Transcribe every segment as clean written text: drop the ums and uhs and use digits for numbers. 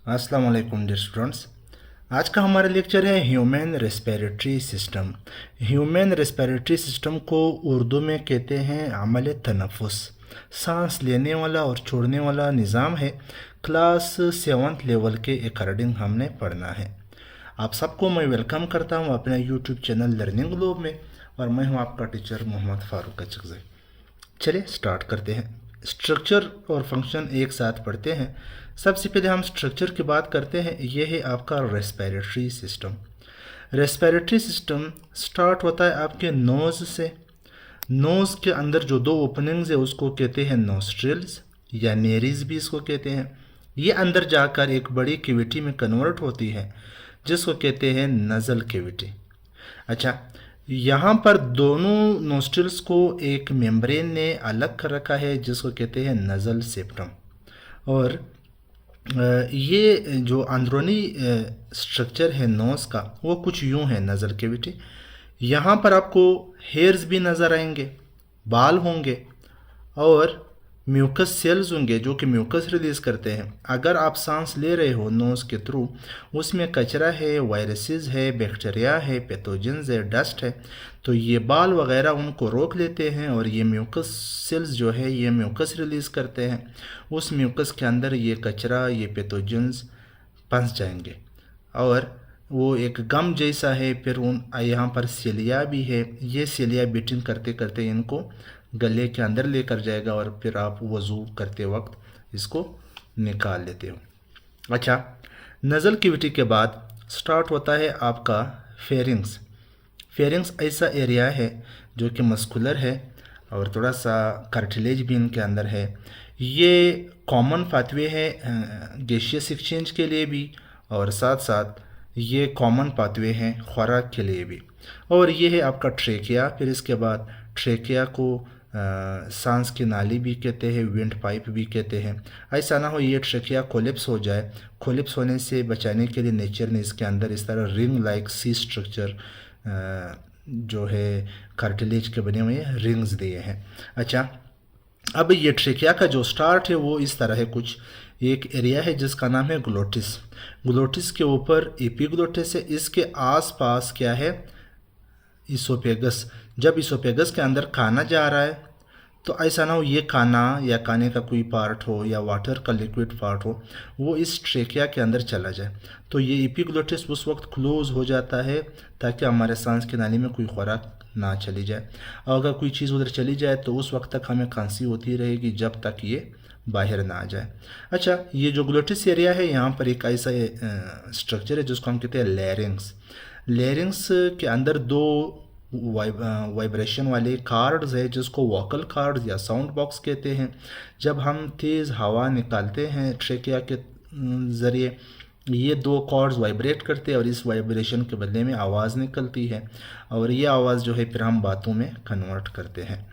अस्सलाम वालेकुम dear students. आज का हमारा लेक्चर है human respiratory system. Human respiratory system को उर्दू में कहते हैं अमल तनफ़ुस। सांस लेने वाला और छोड़ने वाला निज़ाम है। क्लास 7th लेवल के अकॉर्डिंग हमने पढ़ना है। आप सबको मैं वेलकम करता हूँ अपने यूट्यूब चैनल लर्निंग ग्लोब में, और मैं हूँ आपका टीचर मोहम्मद फ़ारूक अचकज़ई। चलिए स्टार्ट करते हैं। स्ट्रक्चर और फंक्शन एक साथ पढ़ते हैं। सबसे पहले हम स्ट्रक्चर की बात करते हैं। ये है आपका respiratory system. Respiratory system start होता है आपके नोज़ से। नोज़ के अंदर जो दो ओपनिंग्स है उसको कहते हैं नोस्ट्रिल्स या नेरीज भी इसको कहते हैं। ये अंदर जाकर एक बड़ी कैविटी में कन्वर्ट होती है जिसको कहते हैं नज़ल कैविटी। अच्छा, यहाँ पर दोनों नोस्ट्रिल्स को एक मेम्ब्रेन ने अलग कर रखा है जिसको कहते हैं नज़ल सेप्टम। और ये जो अंदरूनी स्ट्रक्चर है नोज़ का वो कुछ यूँ है नज़ल कैविटी। यहाँ पर आपको हेयर्स भी नज़र आएंगे, बाल होंगे और म्यूकस सेल्स होंगे जो कि म्यूकस रिलीज़ करते हैं। अगर आप सांस ले रहे हो नोज़ के थ्रू, उसमें कचरा है, वायरसेस है, बैक्टीरिया है, पैथोजेंस है, डस्ट है, तो ये बाल वगैरह उनको रोक लेते हैं और ये म्यूकस सेल्स जो है ये म्यूकस रिलीज़ करते हैं। उस म्यूकस के अंदर ये कचरा, ये पैथोजेंस फंस जाएंगे और वो एक गम जैसा है। फिर उन यहाँ पर सेलिया भी है, ये सेलिया बीटिंग करते करते इनको गले के अंदर लेकर जाएगा और फिर आप वज़ू करते वक्त इसको निकाल लेते हो। अच्छा, नज़ल कैविटी के बाद स्टार्ट होता है आपका फेरिंग्स। फेरिंग्स ऐसा एरिया है जो कि मस्कुलर है और थोड़ा सा कार्टिलेज भी इनके अंदर है। ये कॉमन पाथवे है गैसियस एक्सचेंज के लिए भी, और साथ साथ ये कॉमन पाथवे हैं खुराक के लिए भी। और ये है आपका ट्रेकिया। फिर इसके बाद ट्रेकिया को सांस की नाली भी कहते हैं, विंड पाइप भी कहते हैं। ऐसा ना हो ये ट्रेकिया कोलेप्स हो जाए। कोलेप्स होने से बचाने के लिए नेचर ने इसके अंदर इस तरह रिंग लाइक सी स्ट्रक्चर जो है कार्टिलेज के बने हुए रिंग्स दिए हैं। अच्छा, अब ये ट्रेकिया का जो स्टार्ट है वो इस तरह है। कुछ एक एरिया है जिसका नाम है ग्लोटिस। ग्लोटिस के ऊपर एपिग्लोटिस है। इसके आसपास क्या है, इसोफेगस। जब इसोफेगस के अंदर खाना जा रहा है तो ऐसा ना हो ये खाना या खाने का कोई पार्ट हो या वाटर का लिक्विड पार्ट हो वो इस ट्रेकिया के अंदर चला जाए, तो ये एपिग्लोटिस उस वक्त क्लोज हो जाता है ताकि हमारे सांस की नाली में कोई खुराक ना चली जाए। और अगर कोई चीज़ उधर चली जाए तो उस वक्त तक हमें खांसी होती रहेगी जब तक ये बाहर ना आ जाए। अच्छा, ये जो ग्लोटिस एरिया है यहाँ पर एक ऐसा स्ट्रक्चर है जिसको हम कहते हैं लैरिंग्स। लैरिंग्स के अंदर दो वाइब्रेशन वाले कार्ड्स है जिसको वोकल कार्ड्स या साउंड बॉक्स कहते हैं। जब हम तेज़ हवा निकालते हैं ट्रेकिया के ज़रिए, ये दो कॉर्ड्स वाइब्रेट करते हैं और इस वाइब्रेशन के बदले में आवाज़ निकलती है और ये आवाज़ जो है फिर हम बातों में कन्वर्ट करते हैं।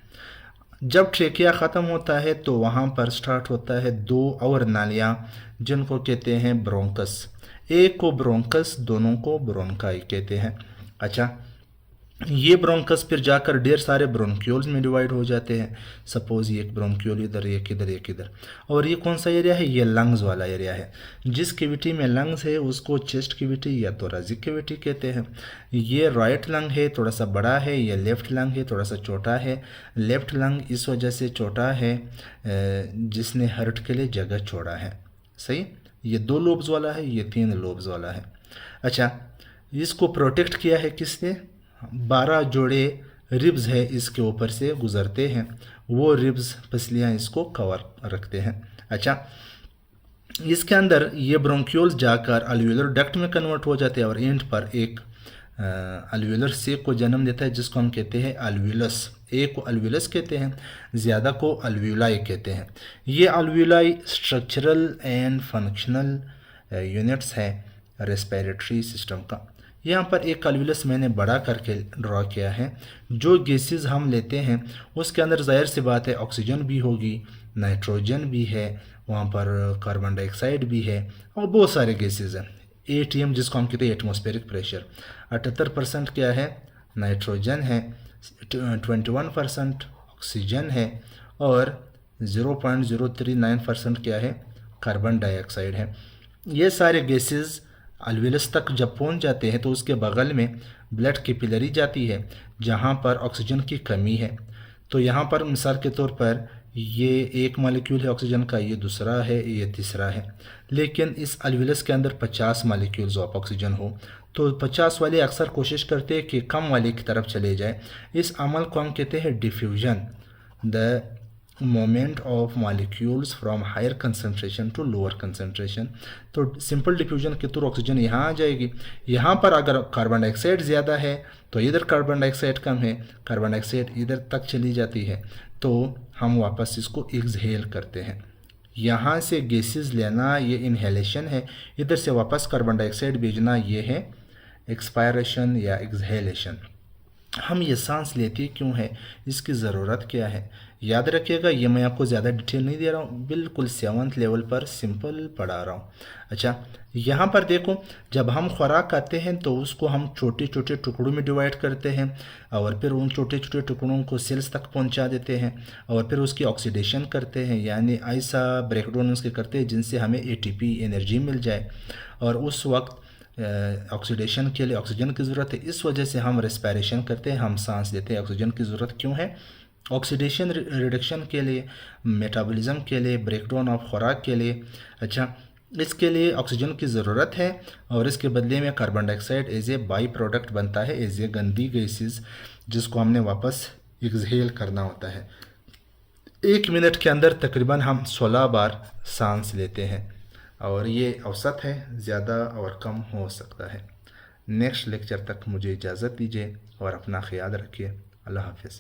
जब ट्रेकिया ख़त्म होता है तो वहाँ पर स्टार्ट होता है दो और नालियाँ जिनको कहते हैं ब्रोंकस। एक को ब्रोंकस, दोनों को ब्रोंकाई कहते हैं। अच्छा, ये ब्रोंकस फिर जाकर ढेर सारे ब्रोंक्यूल्स में डिवाइड हो जाते हैं। सपोज ये एक ब्रोंक्यूल इधर, एक इधर, एक इधर। और ये कौन सा एरिया है, ये लंग्स वाला एरिया है। जिस कैविटी में लंग्स है उसको चेस्ट कैविटी या थोरेसिक कैविटी कहते हैं। ये राइट लंग है, थोड़ा सा बड़ा है। ये लेफ्ट लंग है, थोड़ा सा छोटा है। लेफ्ट लंग इस वजह से छोटा है जिसने हार्ट के लिए जगह छोड़ा है। सही, ये 2 लोब्स वाला है, ये 3 लोब्स वाला है। अच्छा, इसको प्रोटेक्ट किया है किसने, 12 जोड़े रिब्स है इसके ऊपर से गुजरते हैं, वो रिब्स पसलियाँ इसको कवर रखते हैं। अच्छा, इसके अंदर ये ब्रोंक्यूल्स जाकर अल्वियोलर डक्ट में कन्वर्ट हो जाते हैं और एंड पर एक अल्वियोलर सेक को जन्म देता है जिसको हम कहते हैं अल्वियोलस। एक को अल्वियोलस कहते हैं, ज़्यादा को अल्वियोलाई कहते हैं। ये alveoli structural and functional units है रेस्पिरेटरी सिस्टम का। यहाँ पर एक अल्वियोलस मैंने बड़ा करके ड्रॉ किया है। जो गैसेस हम लेते हैं उसके अंदर ज़ाहिर सी बात है ऑक्सीजन भी होगी, नाइट्रोजन भी है, वहाँ पर कार्बन डाइऑक्साइड भी है और बहुत सारे गैसेस हैं। ATM जिसको हम कहते हैं एटमॉस्फेरिक प्रेशर, 78% क्या है, नाइट्रोजन है, 21% ऑक्सीजन है और 0.039% क्या है, कार्बन डाइऑक्साइड है। ये सारे गैसेस अल्वेलस तक जब पहुंच जाते हैं तो उसके बगल में ब्लड कैपिलरी जाती है जहां पर ऑक्सीजन की कमी है। तो यहाँ पर मिसाल के तौर पर ये एक मॉलिक्यूल है ऑक्सीजन का, ये दूसरा है, ये तीसरा है, लेकिन इस अल्वेलस के अंदर 50 मॉलिक्यूल्स ऑफ ऑक्सीजन हो, तो 50 वाले अक्सर कोशिश करते हैं कि कम वाले की तरफ चले जाए। इस अमल को हम कहते हैं diffusion, the movement of molecules from higher concentration to lower concentration. तो सिंपल डिफ्यूजन के थ्रू ऑक्सीजन यहाँ आ जाएगी। यहाँ पर अगर कार्बन डाइऑक्साइड ज़्यादा है तो इधर कार्बन डाइऑक्साइड कम है, कार्बन डाइऑक्साइड इधर तक चली जाती है, तो हम वापस इसको एक्सहेल करते हैं। यहाँ से गैसेस लेना ये इनहेलेशन है, इधर से वापस कार्बन डाइऑक्साइड भेजना ये है एक्सपायरेशन या एक्सहेलेशन। हम ये सांस लेते क्यों है, इसकी ज़रूरत क्या है, याद रखिएगा। ये मैं आपको ज़्यादा डिटेल नहीं दे रहा हूँ, बिल्कुल 7th लेवल पर सिंपल पढ़ा रहा हूँ। अच्छा, यहाँ पर देखो, जब हम खुराक खाते हैं तो उसको हम छोटे छोटे टुकड़ों में डिवाइड करते हैं और फिर उन छोटे छोटे टुकड़ों को सेल्स तक पहुँचा देते हैं और फिर उसकी ऑक्सीडेशन करते हैं, यानी ऐसा ब्रेकडाउन उसके करते हैं जिनसे हमें ATP एनर्जी मिल जाए। और उस वक्त ऑक्सीडेशन के लिए ऑक्सीजन की ज़रूरत है, इस वजह से हम रेस्पिरेशन करते हैं, हम सांस लेते हैं। ऑक्सीजन की ज़रूरत क्यों है? ऑक्सीडेशन रिडक्शन के लिए, मेटाबॉलिज्म के लिए, ब्रेकडाउन ऑफ खुराक के लिए। अच्छा, इसके लिए ऑक्सीजन की ज़रूरत है और इसके बदले में carbon dioxide as a by product बनता है, एज ए गंदी गैसेस, जिसको हमने वापस एक्सहेल करना होता है। 1 मिनट के अंदर तकरीबन हम 16 बार सांस लेते हैं और ये औसत है, ज़्यादा और कम हो सकता है। नेक्स्ट लेक्चर तक मुझे इजाज़त दीजिए और अपना ख्याल रखिए। अल्लाह हाफ़िज़।